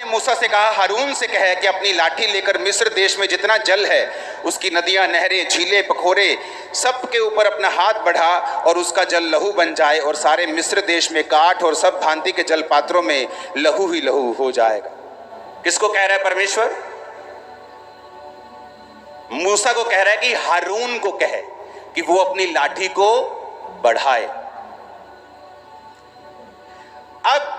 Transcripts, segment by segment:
मूसा से कहा, हारून से कहे कि अपनी लाठी लेकर मिस्र देश में जितना जल है, उसकी नदियां, नहरें, झीलें, पखोरे, सब के ऊपर अपना हाथ बढ़ा और उसका जल लहू बन जाए, और सारे मिस्र देश में काठ और सब भांति के जल पात्रों में लहू ही लहू हो जाएगा। किसको कह रहा है परमेश्वर? मूसा को कह रहा है कि हारून को कहे कि वो अपनी लाठी को बढ़ाए। अब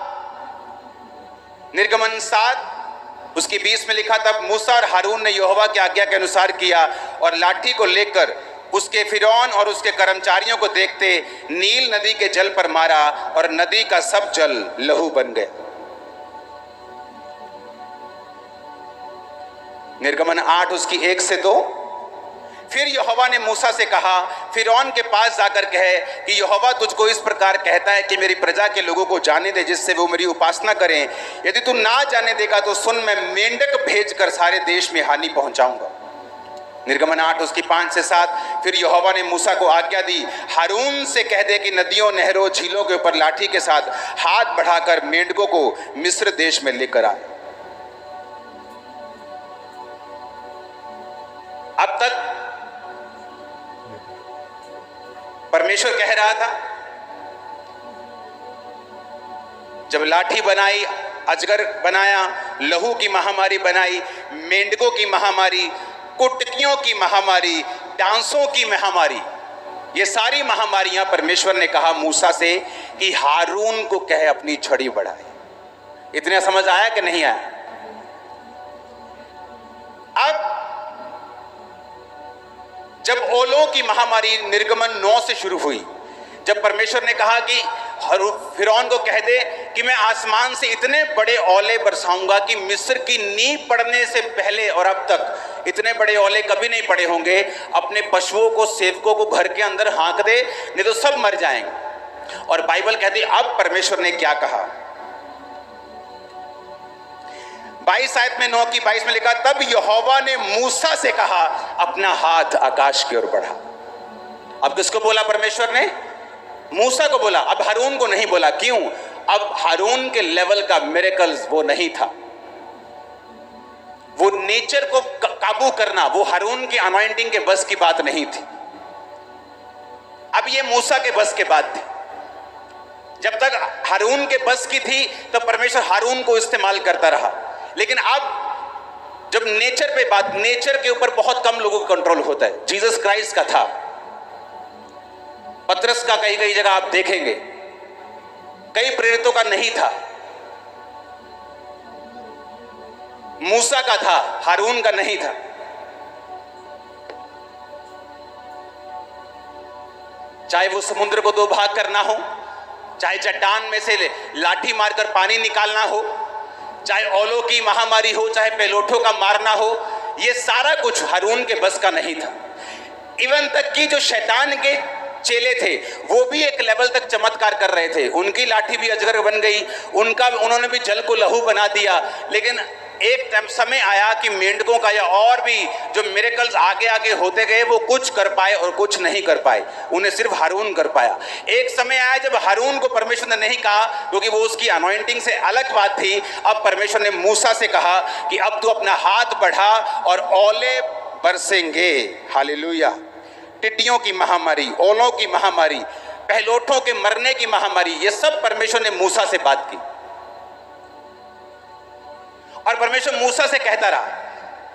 निर्गमन 7 उसकी 20 में लिखा, तब मूसा और हारून ने यहोवा की आज्ञा के अनुसार किया और लाठी को लेकर उसके फिरौन और उसके कर्मचारियों को देखते नील नदी के जल पर मारा और नदी का सब जल लहू बन गया। निर्गमन 8 उसकी 1 से 2। फिर यहोवा ने मूसा से कहा, फिरौन के पास जाकर कहे कि यहोवा तुझको इस प्रकार कहता है कि मेरी प्रजा के लोगों को जाने दे, जिससे वो मेरी उपासना करें। यदि तू ना जाने देगा तो सुन, मैं मेंढक भेजकर सारे देश में हानि पहुंचाऊंगा। निर्गमन 8 उसकी 5 से 7। फिर यहोवा ने मूसा को आज्ञा दी, हारून से कह दे कि नदियों, नहरों, झीलों के ऊपर लाठी के साथ हाथ बढ़ाकर मेंढकों को मिस्र देश में लेकर आए। अब तक परमेश्वर कह रहा था, जब लाठी बनाई, अजगर बनाया, लहू की महामारी बनाई, मेंढकों की महामारी, कुटकियों की महामारी, डांसों की महामारी, ये सारी महामारियां परमेश्वर ने कहा मूसा से कि हारून को कहे अपनी छड़ी बढ़ाए। इतना समझ आया कि नहीं आया? अब जब ओलों की महामारी निर्गमन 9 से शुरू हुई, जब परमेश्वर ने कहा कि फिरौन को कह दे कि मैं आसमान से इतने बड़े ओले बरसाऊंगा कि मिस्र की नींव पड़ने से पहले और अब तक इतने बड़े ओले कभी नहीं पड़े होंगे, अपने पशुओं को, सेवकों को घर के अंदर हाँक दे, नहीं तो सब मर जाएंगे। और बाइबल कहती अब परमेश्वर ने क्या कहा? 22 आयत में 9 की 22 में लिखा, तब यहोवा ने मूसा से कहा, अपना हाथ आकाश की ओर बढ़ा। अब किसको बोला परमेश्वर ने? मूसा को बोला। अब हारून को नहीं बोला। क्यों? अब हारून के लेवल का मिरेकल्स वो नहीं था। वो नेचर को काबू करना, वो हारून की अनॉइंटिंग के बस की बात नहीं थी। अब ये मूसा के बस के बात थी। जब तक हारून के बस की थी तब परमेश्वर हारून को इस्तेमाल करता रहा, लेकिन अब जब नेचर पे बात, नेचर के ऊपर बहुत कम लोगों का कंट्रोल होता है। जीसस क्राइस्ट का था, पतरस का कई कई जगह आप देखेंगे, कई प्रेरितों का नहीं था, मूसा का था, हारून का नहीं था। चाहे वो समुद्र को 2 भाग करना हो, चाहे चट्टान में से लाठी मारकर पानी निकालना हो, चाहे ओलों की महामारी हो, चाहे पेलोठों का मारना हो, ये सारा कुछ हारून के बस का नहीं था। इवन तक कि जो शैतान के चेले थे वो भी एक लेवल तक चमत्कार कर रहे थे। उनकी लाठी भी अजगर बन गई, उन्होंने भी जल को लहू बना दिया। लेकिन एक समय आया कि मेंढकों का या और भी जो मिरेकल्स आगे आगे होते गए, वो कुछ कर पाए और कुछ नहीं कर पाए, उन्हें सिर्फ हारून कर पाया। एक समय आया जब हारून को परमेश्वर ने नहीं कहा, क्योंकि वो उसकी अनॉइंटिंग से अलग बात थी। अब परमेश्वर ने मूसा से कहा कि अब तू अपना हाथ बढ़ा और ओले बरसेंगे। हालेलुया। टिड्डियों की महामारी, ओलों की महामारी, पहलोठों के मरने की महामारी, ये सब परमेश्वर ने मूसा से बात की। और परमेश्वर मूसा से कहता रहा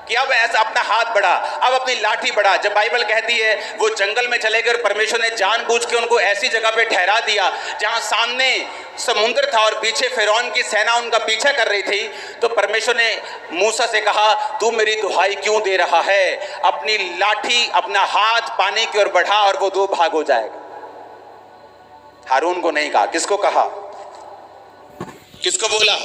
कि अब ऐसा अपना हाथ बढ़ा, अब अपनी लाठी बढ़ा। जब बाइबल कहती है वो जंगल में चले गए और परमेश्वर ने जानबूझ के उनको ऐसी जगह पे ठहरा दिया जहां सामने समुद्र था और पीछे फिरौन की सेना उनका पीछा कर रही थी, तो परमेश्वर ने मूसा से कहा, तू मेरी दुहाई क्यों दे रहा है? अपनी लाठी, अपना हाथ पानी की ओर बढ़ा और वो 2 भाग हो जाएगा। हारून को नहीं कहा। किसको कहा? किसको बोला?